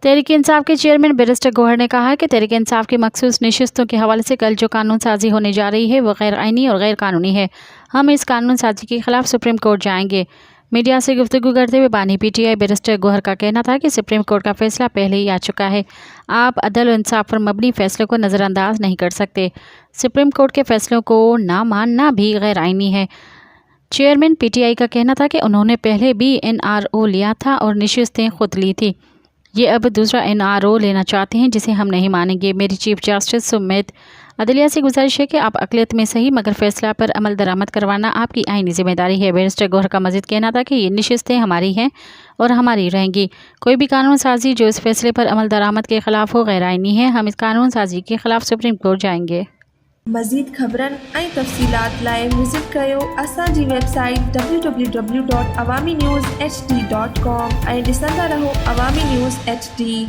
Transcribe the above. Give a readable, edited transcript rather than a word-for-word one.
तहरीक इंसाफ के chairman barrister Gauhar ने कहा कि तहरीक इंसाफ की मखसूस नशिस्तों के हवाले से कल जो कानून साजी होने जा रही है वो गैर आइनी और गैर कानूनी है। हम इस कानून साजी के खिलाफ सुप्रीम कोर्ट जाएंगे। मीडिया से गुफ्तगू करते हुए बानी PTI बैरिस्टर गौहर का कहना था कि सुप्रीम कोर्ट का फैसला पहले ही आ चुका है। आप अदल और इंसाफ पर मबनी फैसलों को नज़रअंदाज नहीं कर सकते। सुप्रीम कोर्ट के फैसलों को ना मानना भी गैर आइनी है। चेयरमैन PTI का कहना था कि उन्होंने पहले भी NRO लिया था और नशिस्तें खुद ली थी। ये अब दूसरा NRO लेना चाहते हैं जिसे हम नहीं मानेंगे। मेरी चीफ जस्टिस सुमित अदलिया से गुजारिश है कि आप अक़लियत में सही मगर फैसला पर अमल दरामद करवाना आपकी आईनी जिम्मेदारी है। बैरिस्टर गौहर का मज़ीद कहना था कि ये नशिस्तें हमारी हैं और हमारी रहेंगी। कोई भी कानून साजी जो इस फैसले पर अमल दरामद के ख़िलाफ़ हो गैर आइनी है। हम इस कानून साजी के ख़िलाफ़ सुप्रीम कोर्ट जाएंगे। मज़ीद ख़बरनि ऐं तफ़सीलात लाइ विज़िट कयो असांजी वेबसाइट www.awamiNewsHD.com ऐं ॾिसंदा रहो अवामी न्यूज़ HD।